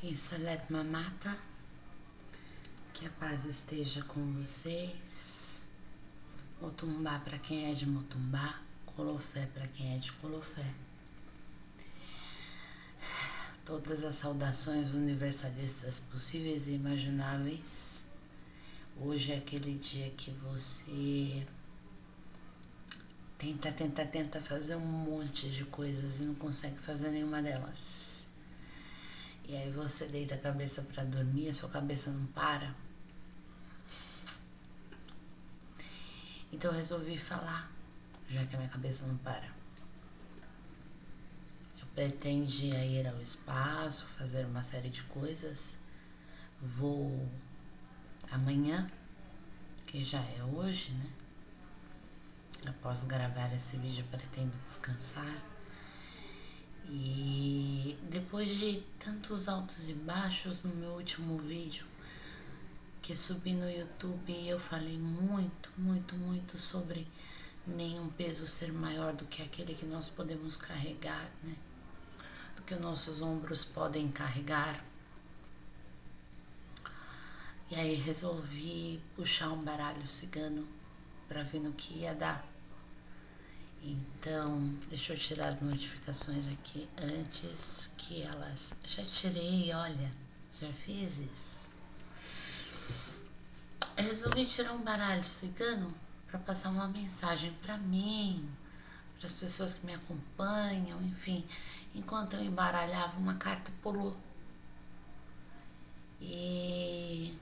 Insalet Mamata, que a paz esteja com vocês. Motumbá para quem é de Motumbá, Colofé para quem é de Colofé. Todas as saudações universalistas possíveis e imagináveis. Hoje é aquele dia que você tenta fazer um monte de coisas e não consegue fazer nenhuma delas. E aí você deita a cabeça para dormir, a sua cabeça não para. Então eu resolvi falar, já que a minha cabeça não para. Eu pretendia ir ao espaço, fazer uma série de coisas. Vou amanhã, que já é hoje, né? Após gravar esse vídeo, pretendo descansar. E depois de tantos altos e baixos no meu último vídeo que subi no YouTube, eu falei muito sobre nenhum peso ser maior do que aquele que nós podemos carregar, né? Do que os nossos ombros podem carregar. E aí resolvi puxar um baralho cigano para ver no que ia dar. Então, deixa eu tirar as notificações aqui antes que elas... Já tirei, olha, já fiz isso. Eu resolvi tirar um baralho cigano para passar uma mensagem para mim, para as pessoas que me acompanham, enfim. Enquanto eu embaralhava, uma carta pulou. E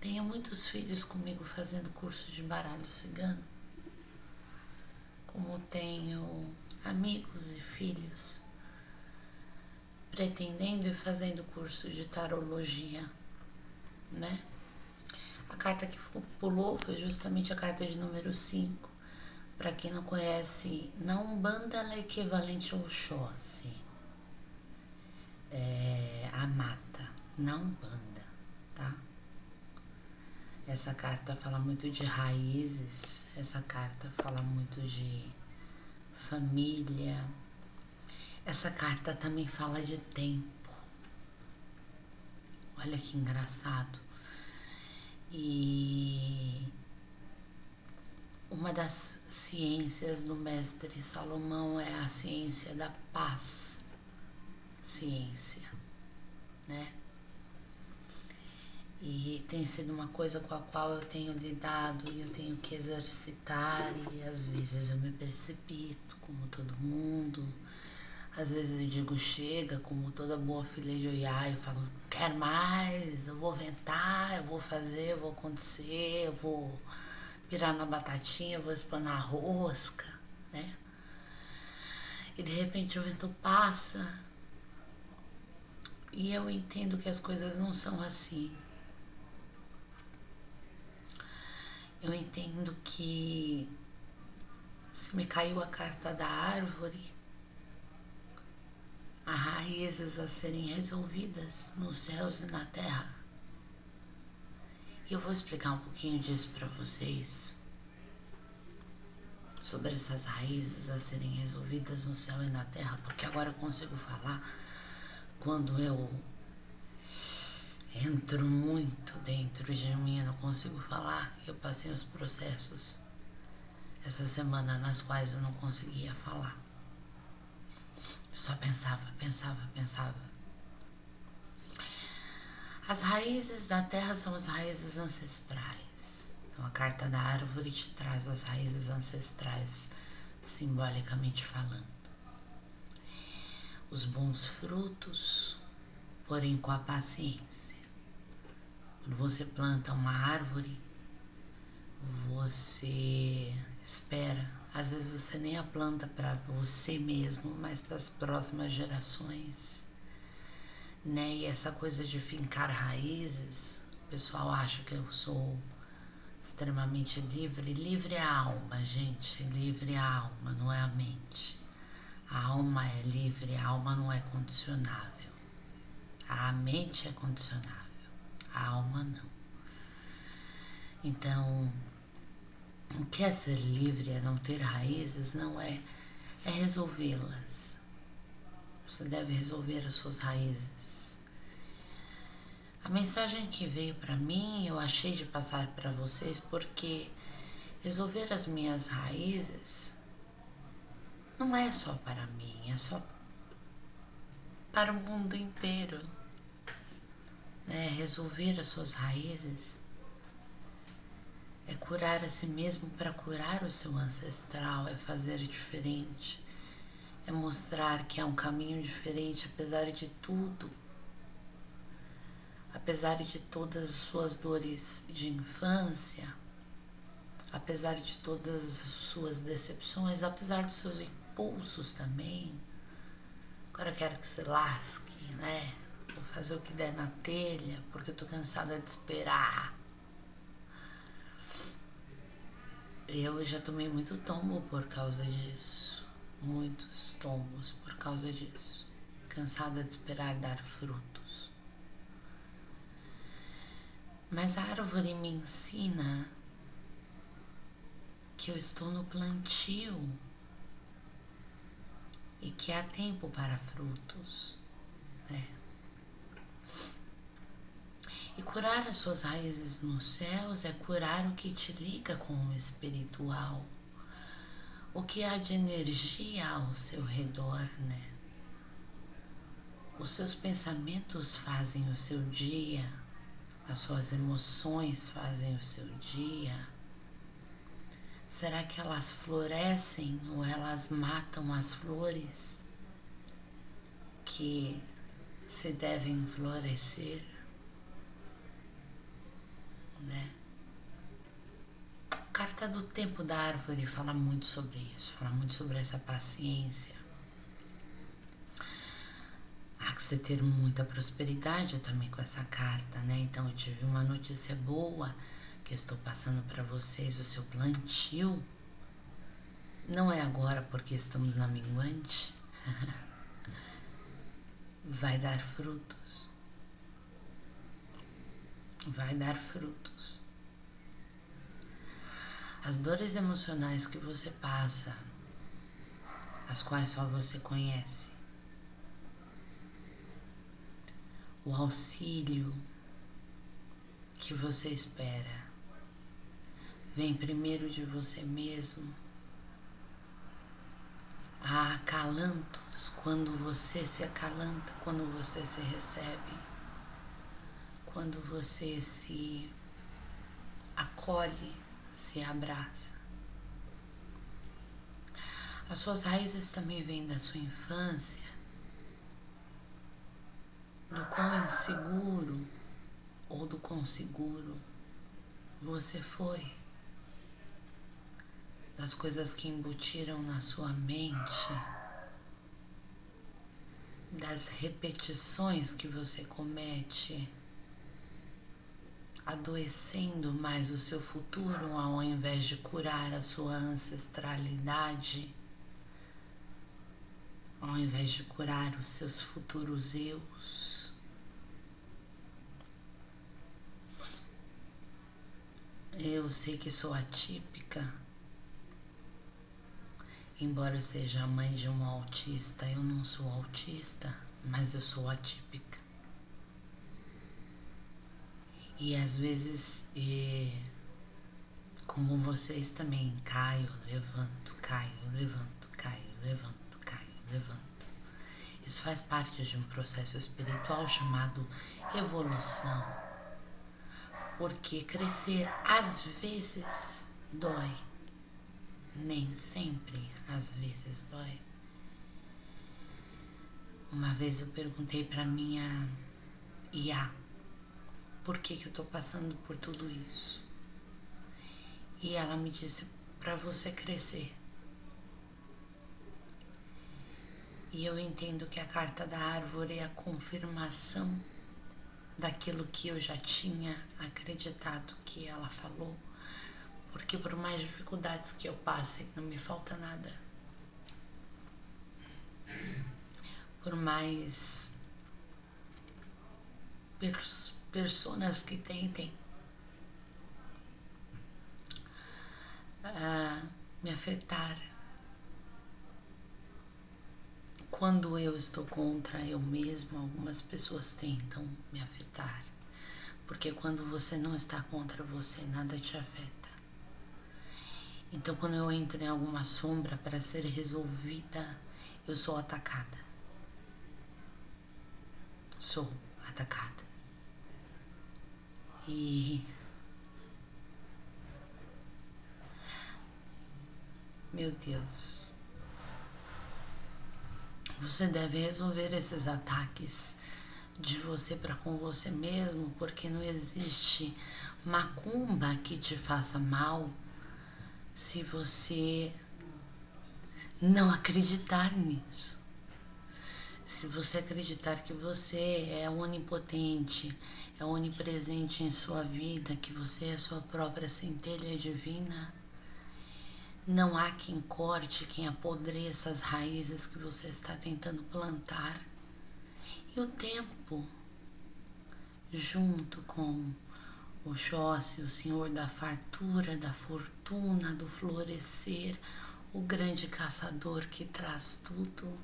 tenho muitos filhos comigo fazendo curso de baralho cigano. Como tenho amigos e filhos pretendendo e fazendo curso de tarologia, né? A carta que pulou foi justamente a carta de número 5. Para quem não conhece, na Umbanda ela é equivalente ao Oxóssi. A mata, na Umbanda, tá? Essa carta fala muito de raízes, essa carta fala muito de família. Essa carta também fala de tempo. Olha que engraçado. E uma das ciências do mestre Salomão é a ciência da paz. Ciência, né? E tem sido uma coisa com a qual eu tenho lidado e eu tenho que exercitar, e às vezes eu me precipito, como todo mundo. Às vezes eu digo chega, como toda boa filha de Oiá, eu falo, quero mais, eu vou ventar, eu vou fazer, eu vou acontecer, eu vou pirar na batatinha, eu vou espanar a rosca, né? E de repente o vento passa e eu entendo que as coisas não são assim. Eu entendo que se me caiu a carta da árvore, há raízes a serem resolvidas nos céus e na terra. E eu vou explicar um pouquinho disso para vocês, sobre essas raízes a serem resolvidas no céu e na terra, porque agora eu consigo falar. Quando eu entro muito dentro de mim, eu não consigo falar. Eu passei os processos essa semana nas quais eu não conseguia falar. Eu só pensava. As raízes da terra são as raízes ancestrais. Então a carta da árvore te traz as raízes ancestrais, simbolicamente falando. Os bons frutos, porém com a paciência. Quando você planta uma árvore, você espera. Às vezes você nem a planta para você mesmo, mas para as próximas gerações, né? E essa coisa de fincar raízes, o pessoal acha que eu sou extremamente livre. Livre é a alma, gente. Livre é a alma, não é a mente. A alma é livre, a alma não é condicionável. A mente é condicionável, a alma não. Então, o que é ser livre, é não ter raízes, não é resolvê-las. Você deve resolver as suas raízes. A mensagem que veio para mim, eu achei de passar para vocês porque resolver as minhas raízes não é só para mim, é só para o mundo inteiro, né? Resolver as suas raízes é curar a si mesmo para curar o seu ancestral, é fazer diferente, é mostrar que há um caminho diferente apesar de tudo, apesar de todas as suas dores de infância, apesar de todas as suas decepções, apesar dos seus impulsos também. Agora eu quero que se lasque, né? Vou fazer o que der na telha, porque eu tô cansada de esperar. Eu já tomei muito tombo por causa disso. Muitos tombos por causa disso. Cansada de esperar dar frutos. Mas a árvore me ensina que eu estou no plantio e que há tempo para frutos, né? E curar as suas raízes nos céus é curar o que te liga com o espiritual, o que há de energia ao seu redor, né? Os seus pensamentos fazem o seu dia, as suas emoções fazem o seu dia. Será que elas florescem ou elas matam as flores que se devem florescer, né? A carta do tempo da árvore fala muito sobre isso, fala muito sobre essa paciência. Há que você ter muita prosperidade também com essa carta, né? Então eu tive uma notícia boa que eu estou passando para vocês. O seu plantio não é agora porque estamos na minguante, vai dar frutos, vai dar frutos. As dores emocionais que você passa, as quais só você conhece, o auxílio que você espera, vem primeiro de você mesmo. Há acalantos quando você se acalanta, quando você se recebe, quando você se acolhe, se abraça. As suas raízes também vêm da sua infância, do quão inseguro ou do quão seguro você foi, das coisas que embutiram na sua mente, das repetições que você comete, adoecendo mais o seu futuro ao invés de curar a sua ancestralidade, ao invés de curar os seus futuros eus. Eu sei que sou atípica, embora eu seja a mãe de um autista, eu não sou autista, mas eu sou atípica. E às vezes, como vocês também, caio, levanto, caio, levanto, caio, levanto, caio, levanto. Isso faz parte de um processo espiritual chamado evolução. Porque crescer às vezes dói, nem sempre às vezes dói. Uma vez eu perguntei para minha IA por que eu tô passando por tudo isso. E ela me disse para você crescer. E eu entendo que a carta da árvore é a confirmação daquilo que eu já tinha acreditado que ela falou. Porque por mais dificuldades que eu passe, não me falta nada. Por mais pessoas que tentem me afetar, quando eu estou contra eu mesma, algumas pessoas tentam me afetar. porque quando você não está contra você, nada te afeta. Então, quando eu entro em alguma sombra para ser resolvida, eu sou atacada. Sou atacada. E, meu Deus, você deve resolver esses ataques de você para com você mesmo, porque não existe macumba que te faça mal se você não acreditar nisso. Se você acreditar que você é onipotente, é onipresente em sua vida, que você é a sua própria centelha divina, não há quem corte, quem apodreça as raízes que você está tentando plantar. E o tempo, junto com Oxóssi, o senhor da fartura, da fortuna, do florescer, o grande caçador que traz tudo,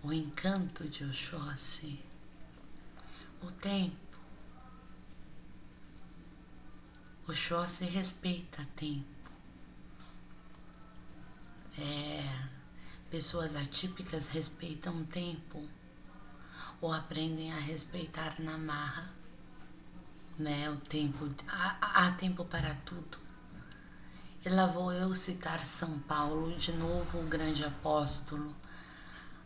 o encanto de Oxóssi, o tempo. Oxóssi respeita tempo. Pessoas atípicas respeitam tempo ou aprendem a respeitar na marra, né? O tempo, há tempo para tudo. E lá vou eu citar São Paulo de novo, o grande apóstolo.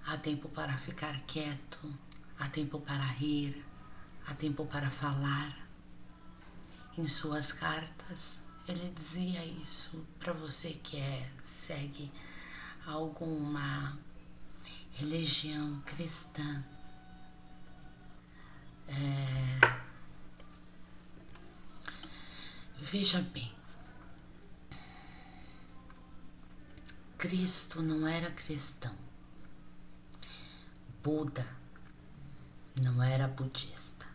Há tempo para ficar quieto, há tempo para rir, há tempo para falar. Em suas cartas, ele dizia isso para você que segue alguma religião cristã. Veja bem, Cristo não era cristão, Buda não era budista.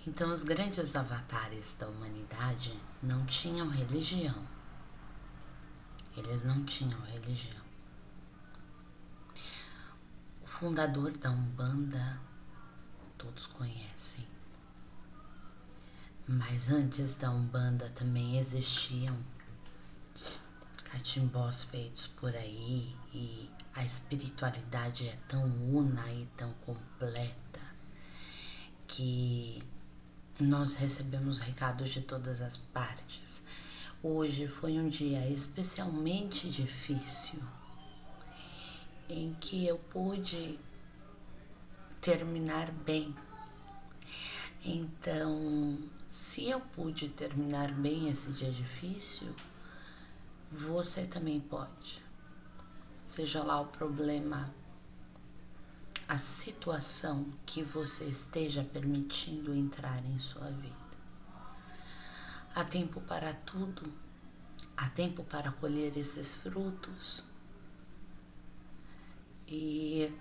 Então os grandes avatares da humanidade não tinham religião. Eles não tinham religião. O fundador da Umbanda todos conhecem. Mas antes da Umbanda também existiam catimbós feitos por aí, e a espiritualidade é tão una e tão completa que nós recebemos recados de todas as partes. Hoje foi um dia especialmente difícil em que eu pude terminar bem. Então, se eu pude terminar bem esse dia difícil, você também pode. Seja lá o problema, a situação que você esteja permitindo entrar em sua vida. Há tempo para tudo, há tempo para colher esses frutos. E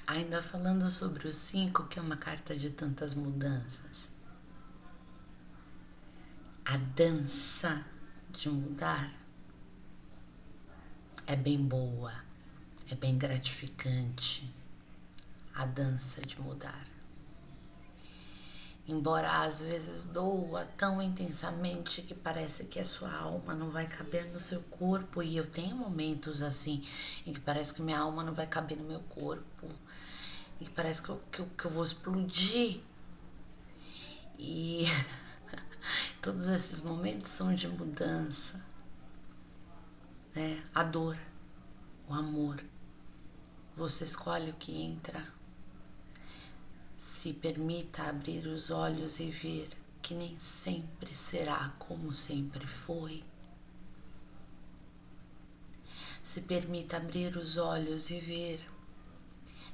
ainda falando sobre o 5, que é uma carta de tantas mudanças, a dança de mudar é bem boa, é bem gratificante, a dança de mudar. Embora às vezes doa tão intensamente que parece que a sua alma não vai caber no seu corpo, e eu tenho momentos assim, em que parece que minha alma não vai caber no meu corpo, e que parece que eu vou explodir. E todos esses momentos são de mudança, né? A dor, o amor. Você escolhe o que entra. Se permita abrir os olhos e ver que nem sempre será como sempre foi. Se permita abrir os olhos e ver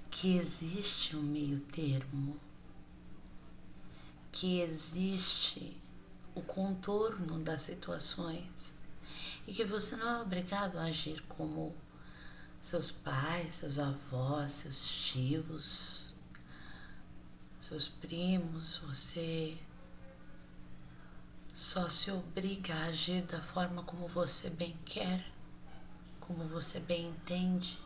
que existe um meio termo, que existe o contorno das situações e que você não é obrigado a agir como seus pais, seus avós, seus tios, seus primos. Você só se obriga a agir da forma como você bem quer, como você bem entende.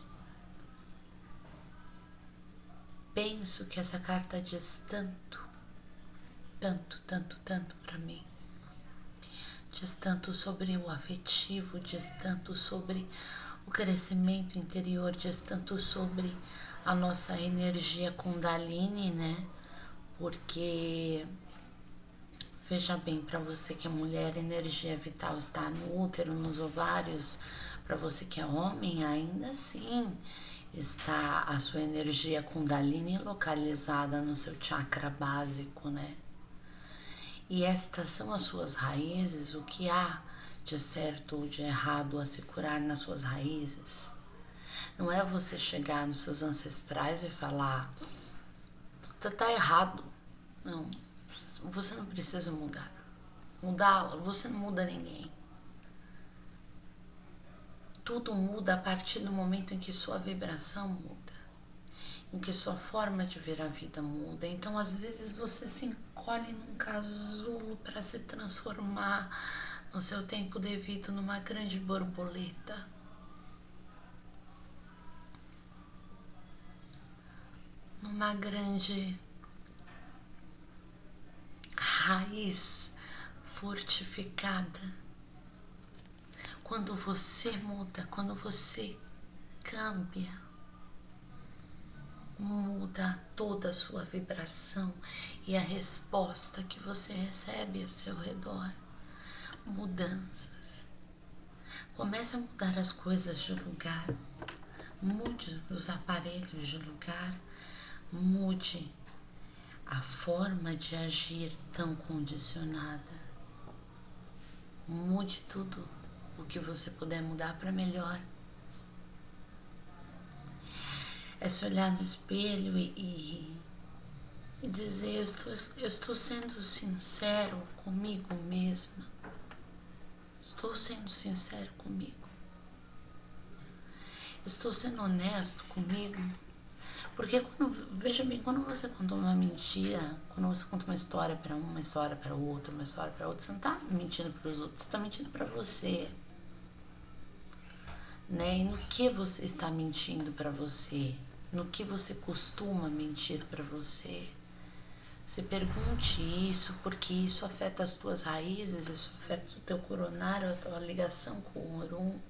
penso que essa carta diz tanto, tanto, tanto, tanto para mim. Diz tanto sobre o afetivo, diz tanto sobre o crescimento interior, diz tanto sobre a nossa energia Kundalini, né? Porque, veja bem, para você que é mulher, a energia vital está no útero, nos ovários. Para você que é homem, ainda assim está a sua energia Kundalini localizada no seu chakra básico, né? E estas são as suas raízes, o que há de certo ou de errado a se curar nas suas raízes. Não é você chegar nos seus ancestrais e falar, tá errado. Não, você não precisa mudar. Mudar, você não muda ninguém. Tudo muda a partir do momento em que sua vibração muda, em que sua forma de ver a vida muda. Então, às vezes, você se encolhe num casulo para se transformar no seu tempo devido numa grande borboleta. Numa grande raiz fortificada. Quando você muda, quando você cambia, muda toda a sua vibração e a resposta que você recebe ao seu redor. Mudanças. Comece a mudar as coisas de lugar. Mude os aparelhos de lugar. Mude a forma de agir tão condicionada. Mude tudo o que você puder mudar para melhor. É se olhar no espelho e dizer, eu estou sendo sincero comigo mesma. Estou sendo sincero comigo. Estou sendo honesto comigo. Porque veja bem, quando você conta uma mentira, quando você conta uma história para uma história para outra, uma história para outra, você não está mentindo para os outros, você está mentindo para você. Né? E no que você está mentindo para você? No que você costuma mentir para você? Se pergunte isso, porque isso afeta as tuas raízes, isso afeta o teu coronário, a tua ligação com o Orum.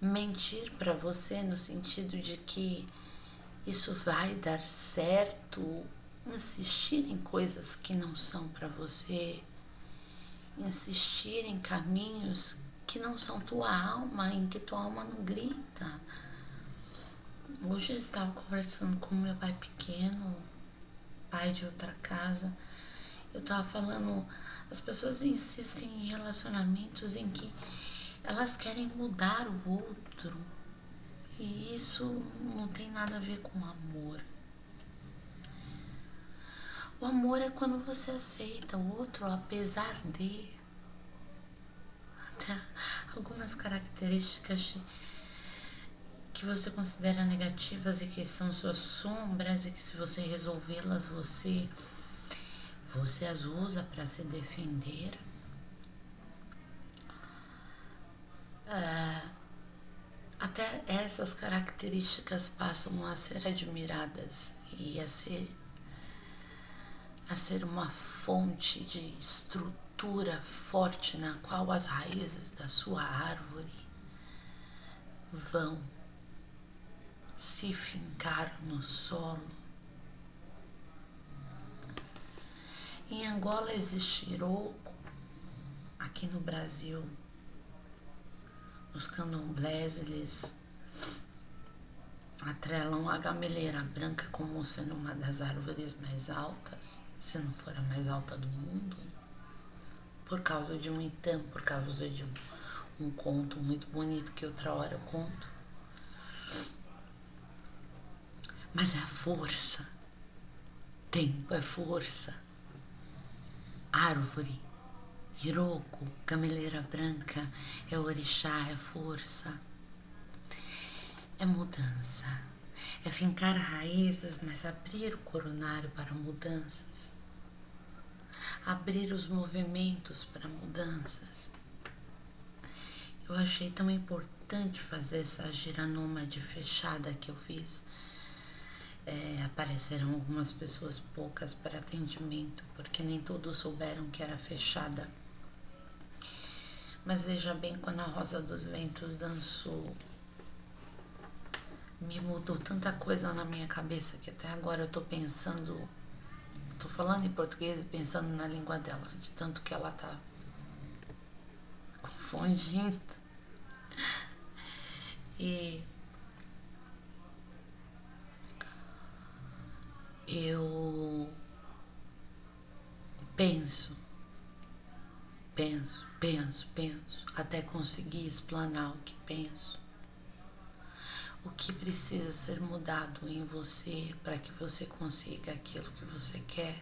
Mentir para você no sentido de que isso vai dar certo, insistir em coisas que não são para você, insistir em caminhos que não são tua alma, em que tua alma não grita. Hoje eu estava conversando com meu pai pequeno, pai de outra casa. Eu estava falando, as pessoas insistem em relacionamentos em que elas querem mudar o outro. E isso não tem nada a ver com amor. O amor é quando você aceita o outro apesar de algumas características que você considera negativas e que são suas sombras e que se você resolvê-las você as usa para se defender. Até essas características passam a ser admiradas e a ser uma fonte de estrutura forte na qual as raízes da sua árvore vão se fincar no solo. Em Angola existe Iroko, aqui no Brasil os candomblés eles atrelam a gameleira branca como sendo uma das árvores mais altas, se não for a mais alta do mundo, por causa de um itã, por causa de um conto muito bonito que outra hora eu conto. Mas é a força. Tempo é força. Árvore, Iroko, gameleira branca, é orixá, é força. É mudança. É fincar raízes, mas abrir o coronário para mudanças. Abrir os movimentos para mudanças. Eu achei tão importante fazer essa gira nômade fechada que eu fiz. apareceram algumas pessoas, poucas para atendimento, porque nem todos souberam que era fechada. Mas veja bem, quando a Rosa dos Ventos dançou, me mudou tanta coisa na minha cabeça que até agora eu tô pensando, tô falando em português e pensando na língua dela, de tanto que ela tá confundindo. E eu penso, até conseguir explanar o que penso. O que precisa ser mudado em você para que você consiga aquilo que você quer?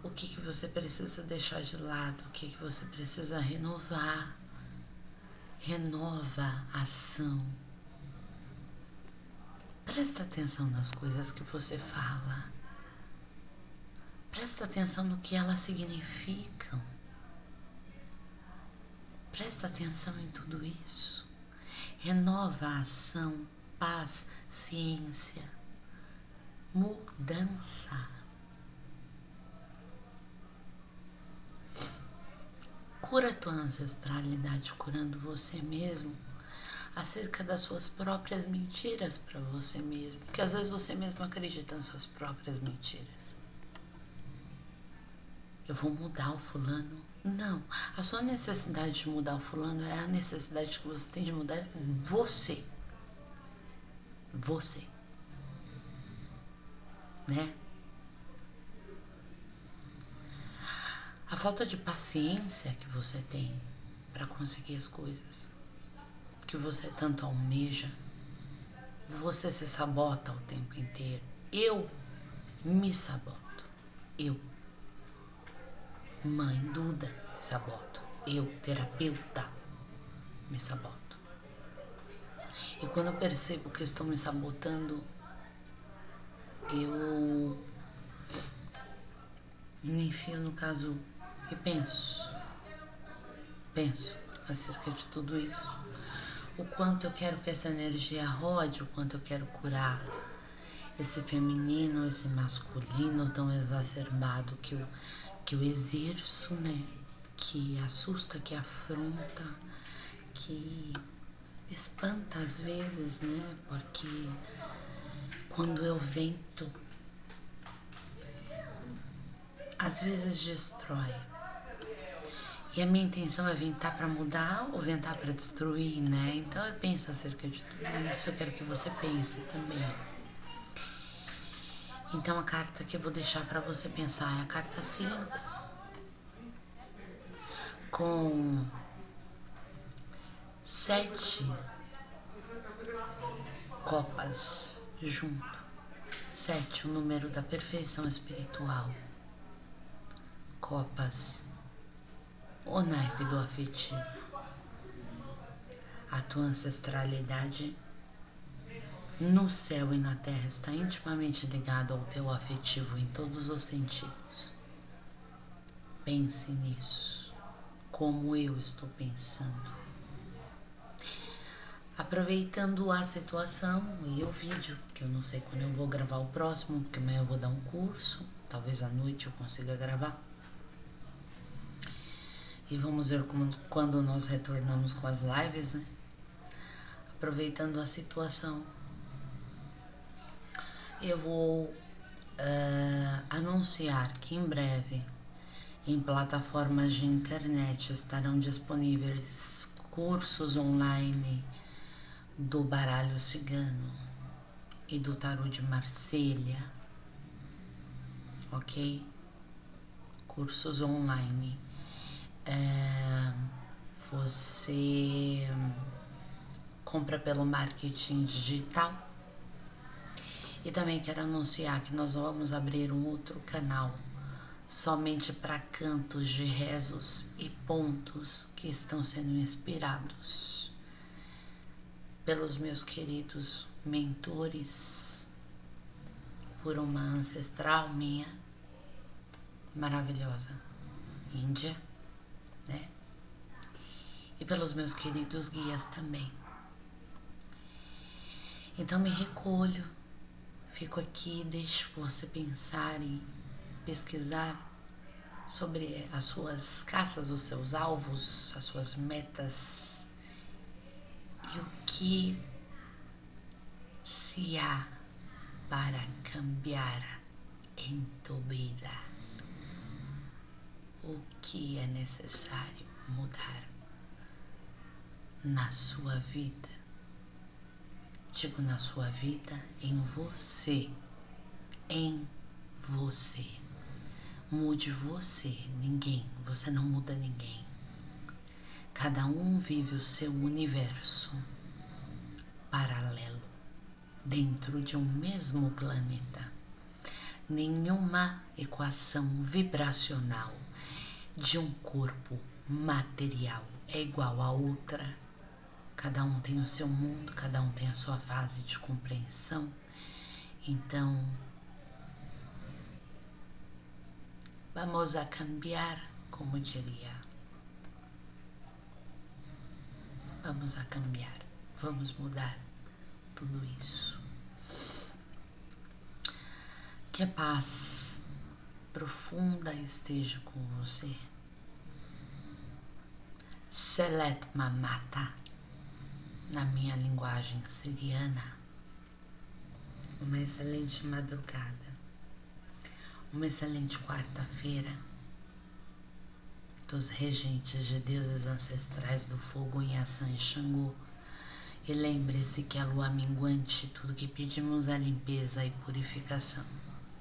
O que você precisa deixar de lado? O que você precisa renovar? Renova a ação. Presta atenção nas coisas que você fala. Presta atenção no que elas significam. Presta atenção em tudo isso. Renova a ação, paz, ciência, mudança. Cura a tua ancestralidade curando você mesmo acerca das suas próprias mentiras para você mesmo. Porque às vezes você mesmo acredita nas suas próprias mentiras. Eu vou mudar o fulano. Não, a sua necessidade de mudar o fulano é a necessidade que você tem de mudar você. Você. Né? A falta de paciência que você tem para conseguir as coisas que você tanto almeja, você se sabota o tempo inteiro. Eu me saboto. Eu, mãe Duda, me saboto. Eu, terapeuta, me saboto. E quando eu percebo que eu estou me sabotando, eu me enfio no caso e penso acerca de tudo isso. O quanto eu quero que essa energia rode, o quanto eu quero curar esse feminino, esse masculino tão exacerbado que eu exerço, né? Que assusta, que afronta, que espanta às vezes, né? Porque quando eu vento, às vezes destrói. E a minha intenção é ventar para mudar ou ventar para destruir, né? Então eu penso acerca de tudo isso, eu quero que você pense também. Então a carta que eu vou deixar para você pensar é a carta 5, com 7 copas junto. 7, o número da perfeição espiritual. Copas, o naipe do afetivo. A tua ancestralidade no céu e na terra está intimamente ligado ao teu afetivo em todos os sentidos. Pense nisso, como eu estou pensando. Aproveitando a situação e o vídeo, que eu não sei quando eu vou gravar o próximo, porque amanhã eu vou dar um curso, talvez à noite eu consiga gravar. E vamos ver quando nós retornamos com as lives, né? Aproveitando a situação, eu vou anunciar que em breve em plataformas de internet estarão disponíveis cursos online do baralho cigano e do tarô de Marselha, ok? Cursos online. Você compra pelo marketing digital. E também quero anunciar que nós vamos abrir um outro canal somente para cantos de rezos e pontos que estão sendo inspirados pelos meus queridos mentores, por uma ancestral minha maravilhosa, Índia, né? E pelos meus queridos guias também. Então me recolho, fico aqui, deixo você pensar e pesquisar sobre as suas caças, os seus alvos, as suas metas e o que se há para cambiar em tua vida, o que é necessário mudar na sua vida. Digo na sua vida, em você, em você. Mude você, ninguém, você não muda ninguém. Cada um vive o seu universo paralelo, dentro de um mesmo planeta. Nenhuma equação vibracional de um corpo material é igual a outra. Cada um tem o seu mundo, cada um tem a sua fase de compreensão. Então, vamos a cambiar, como diria. Vamos a cambiar, vamos mudar tudo isso. Que a paz profunda esteja com você. Selet Mamata, na minha linguagem siriana. Uma excelente madrugada, uma excelente quarta-feira dos regentes de deuses ancestrais do fogo Inhaçã e Xangô. E lembre-se que a lua minguante, tudo que pedimos é limpeza e purificação.